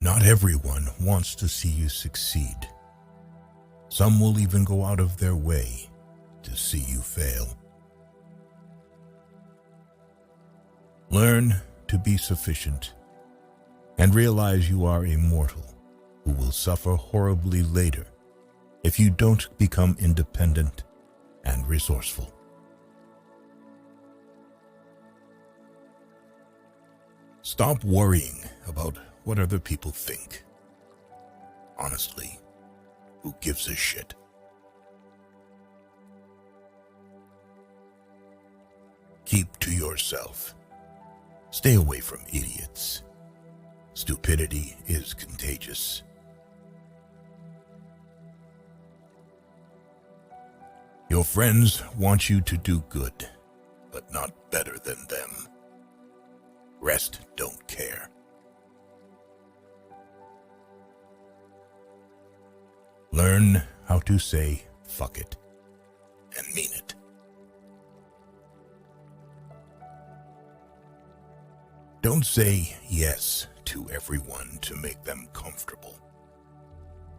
Not everyone wants to see you succeed. Some will even go out of their way to see you fail. Learn to be sufficient and realize you are a mortal who will suffer horribly later if you don't become independent and resourceful. Stop worrying about what other people think. Honestly, who gives a shit? Keep to yourself. Stay away from idiots. Stupidity is contagious. Your friends want you to do good, but not better than them. Rest don't care. Learn how to say fuck it and mean it. Don't say yes to everyone to make them comfortable.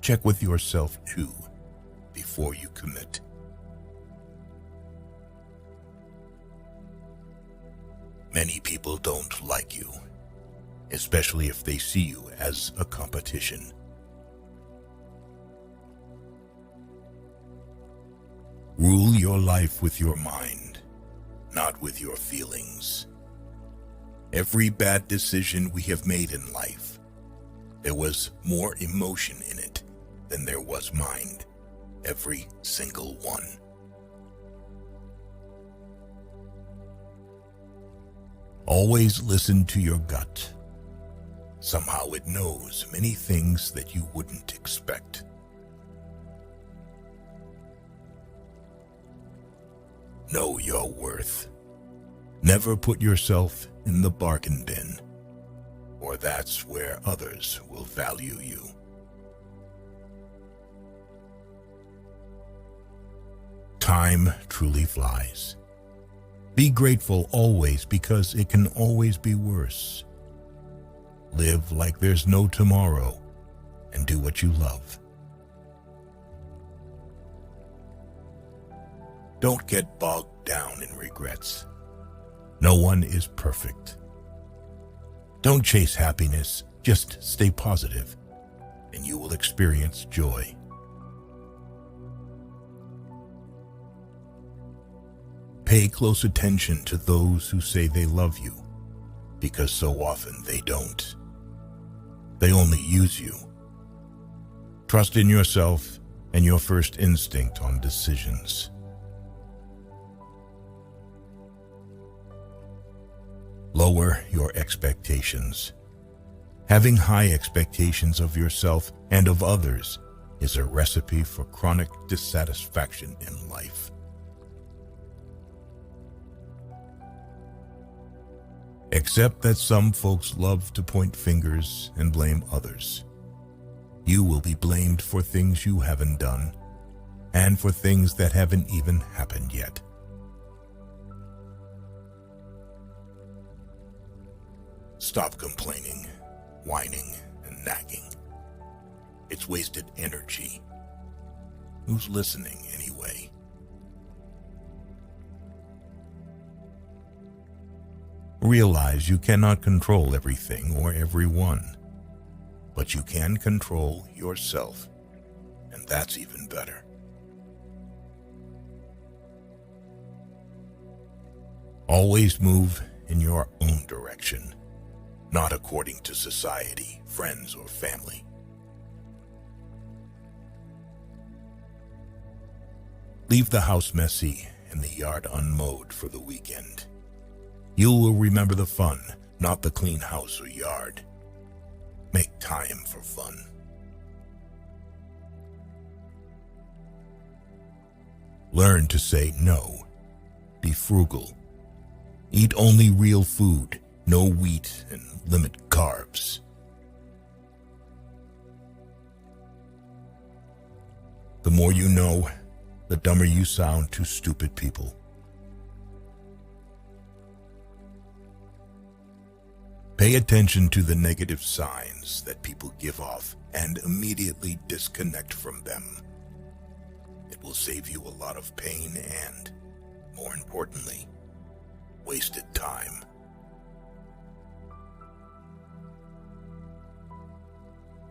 Check with yourself too before you commit. Many people don't like you, especially if they see you as a competition. Rule your life with your mind, not with your feelings. Every bad decision we have made in life, there was more emotion in it than there was mind. Every single one. Always listen to your gut. Somehow it knows many things that you wouldn't expect. Know your worth. Never put yourself in the bargain bin, or that's where others will value you. Time truly flies. Be grateful always because it can always be worse. Live like there's no tomorrow and do what you love. Don't get bogged down in regrets. No one is perfect. Don't chase happiness, just stay positive, and you will experience joy. Pay close attention to those who say they love you, because so often they don't. They only use you. Trust in yourself and your first instinct on decisions. Lower your expectations. Having high expectations of yourself and of others is a recipe for chronic dissatisfaction in life. Accept that some folks love to point fingers and blame others. You will be blamed for things you haven't done and for things that haven't even happened yet. Stop complaining, whining, and nagging. It's wasted energy. Who's listening anyway? Realize you cannot control everything or everyone, but you can control yourself, and that's even better. Always move in your own direction, not according to society, friends, or family. Leave the house messy and the yard unmowed for the weekend. You will remember the fun, not the clean house or yard. Make time for fun. Learn to say no. Be frugal. Eat only real food, no wheat, and limit carbs. The more you know, the dumber you sound to stupid people. Pay attention to the negative signs that people give off and immediately disconnect from them. It will save you a lot of pain and, more importantly, wasted time.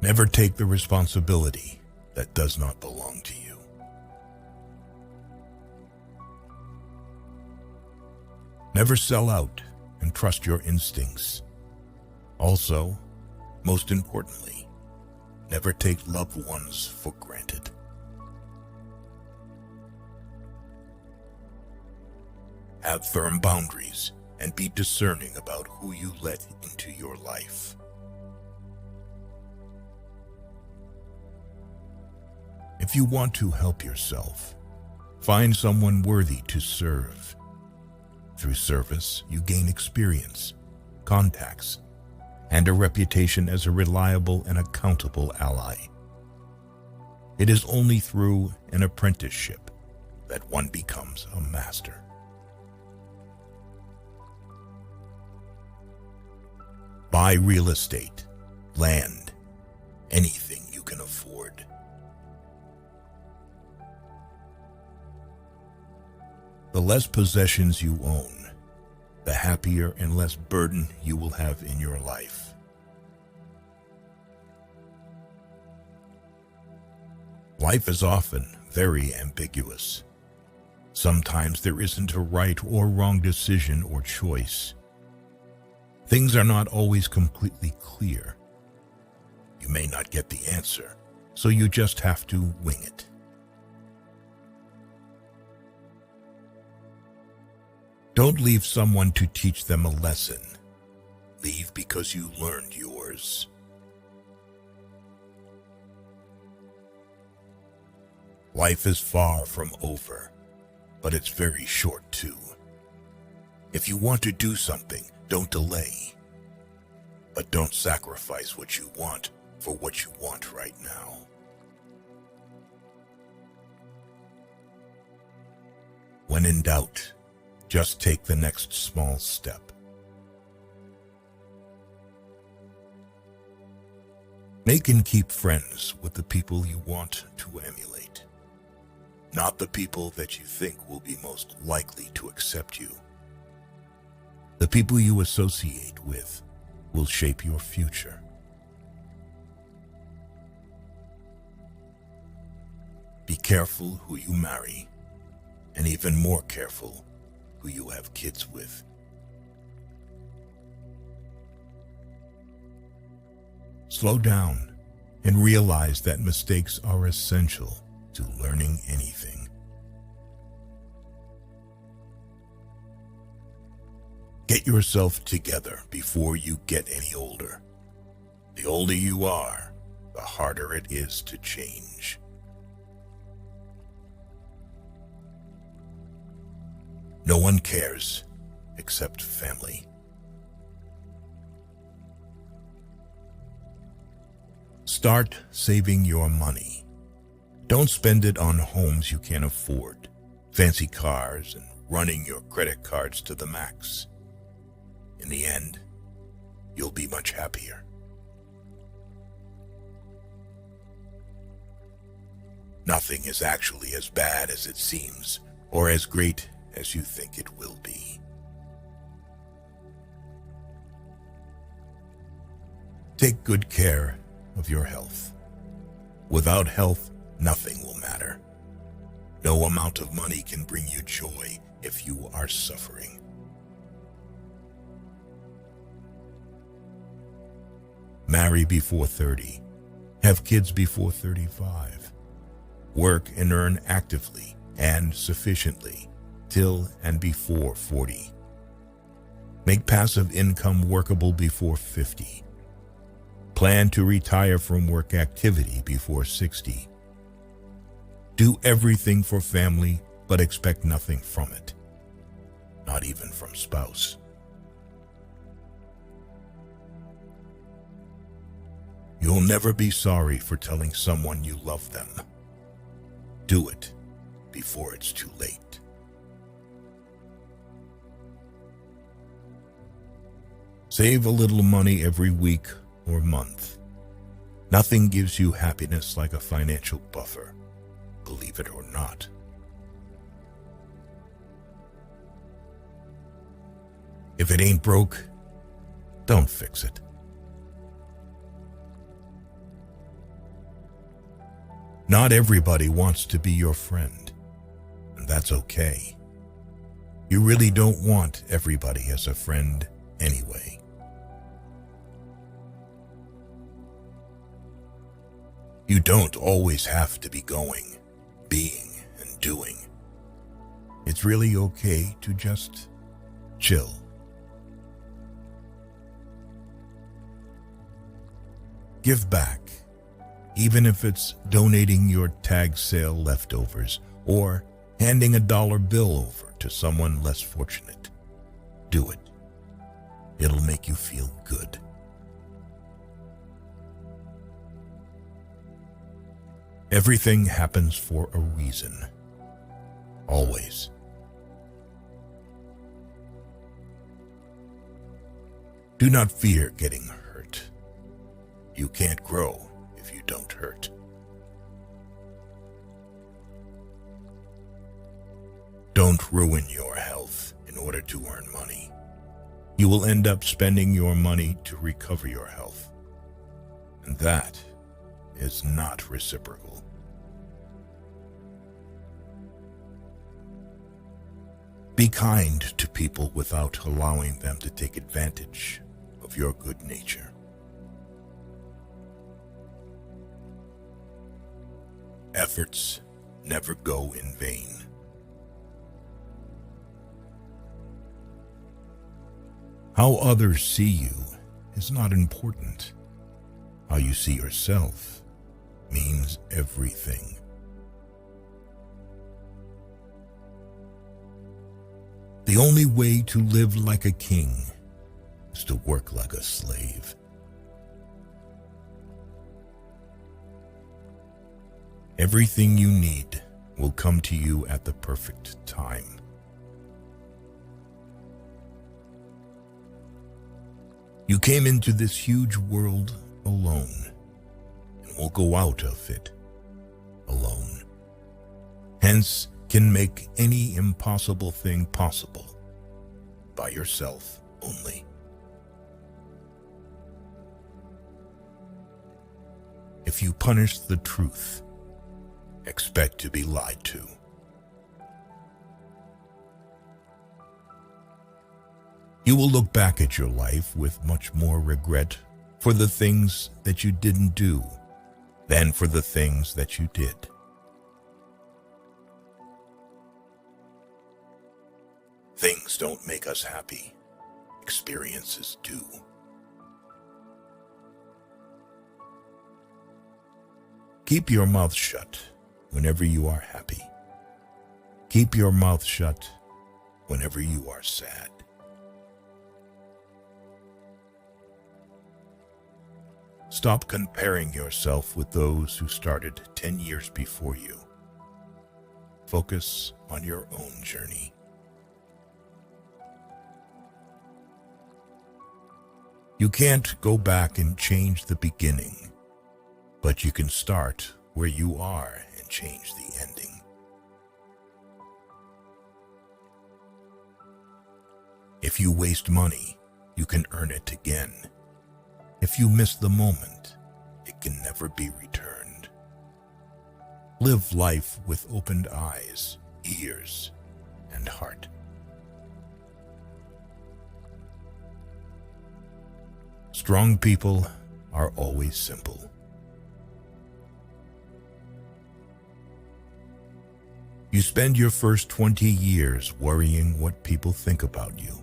Never take the responsibility that does not belong to you. Never sell out and trust your instincts. Also, most importantly, never take loved ones for granted. Have firm boundaries and be discerning about who you let into your life. If you want to help yourself, find someone worthy to serve. Through service, you gain experience, contacts, and a reputation as a reliable and accountable ally. It is only through an apprenticeship that one becomes a master. Buy real estate, land, anything you can afford. The less possessions you own, the happier and less burden you will have in your life. Life is often very ambiguous. Sometimes there isn't a right or wrong decision or choice. Things are not always completely clear. You may not get the answer, so you just have to wing it. Don't leave someone to teach them a lesson. Leave because you learned yours. Life is far from over, but it's very short too. If you want to do something, don't delay. But don't sacrifice what you want for what you want right now. When in doubt, just take the next small step. Make and keep friends with the people you want to emulate, not the people that you think will be most likely to accept you. The people you associate with will shape your future. Be careful who you marry, and even more careful who you have kids with. Slow down and realize that mistakes are essential to learning anything. Get yourself together before you get any older. The older you are, the harder it is to change. No one cares except family. Start saving your money. Don't spend it on homes you can't afford, fancy cars, and running your credit cards to the max. In the end, you'll be much happier. Nothing is actually as bad as it seems, or as great as you think it will be. Take good care of your health. Without health, nothing will matter. No amount of money can bring you joy if you are suffering. Marry before 30. Have kids before 35. Work and earn actively and sufficiently till and before 40. Make passive income workable before 50. Plan to retire from work activity before 60. Do everything for family, but expect nothing from it. Not even from spouse. You'll never be sorry for telling someone you love them. Do it before it's too late. Save a little money every week or month. Nothing gives you happiness like a financial buffer, believe it or not. If it ain't broke, don't fix it. Not everybody wants to be your friend, and that's okay. You really don't want everybody as a friend anyway. You don't always have to be going, being, and doing. It's really okay to just chill. Give back, even if it's donating your tag sale leftovers or handing $1 bill over to someone less fortunate. Do it. It'll make you feel good. Everything happens for a reason. Always. Do not fear getting hurt. You can't grow if you don't hurt. Don't ruin your health in order to earn money. You will end up spending your money to recover your health. And that is not reciprocal. Be kind to people without allowing them to take advantage of your good nature. Efforts never go in vain. How others see you is not important. How you see yourself means everything. The only way to live like a king is to work like a slave. Everything you need will come to you at the perfect time. You came into this huge world alone and will go out of it alone. Hence, can make any impossible thing possible by yourself only. If you punish the truth, expect to be lied to. You will look back at your life with much more regret for the things that you didn't do than for the things that you did. Things don't make us happy. Experiences do. Keep your mouth shut whenever you are happy. Keep your mouth shut whenever you are sad. Stop comparing yourself with those who started 10 years before you. Focus on your own journey. You can't go back and change the beginning, but you can start where you are and change the ending. If you waste money, you can earn it again. If you miss the moment, it can never be returned. Live life with opened eyes, ears, and heart. Strong people are always simple. You spend your first 20 years worrying what people think about you.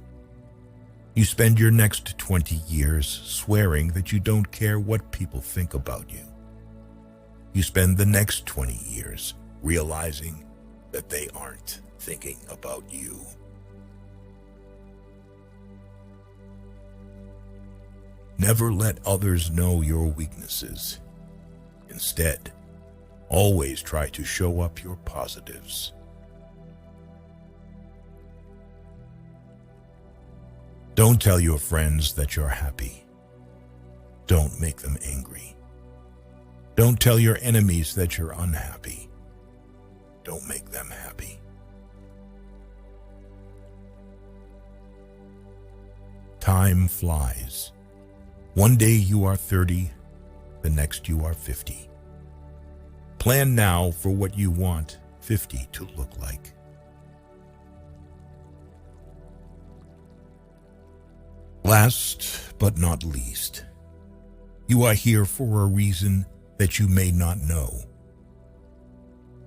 You spend your next 20 years swearing that you don't care what people think about you. You spend the next 20 years realizing that they aren't thinking about you. Never let others know your weaknesses. Instead, always try to show up your positives. Don't tell your friends that you're happy. Don't make them angry. Don't tell your enemies that you're unhappy. Don't make them happy. Time flies. One day you are 30, the next you are 50. Plan now for what you want 50 to look like. Last but not least, you are here for a reason that you may not know.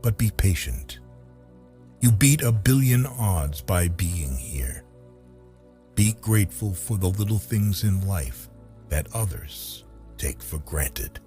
But be patient. You beat 1 billion odds by being here. Be grateful for the little things in life that others take for granted.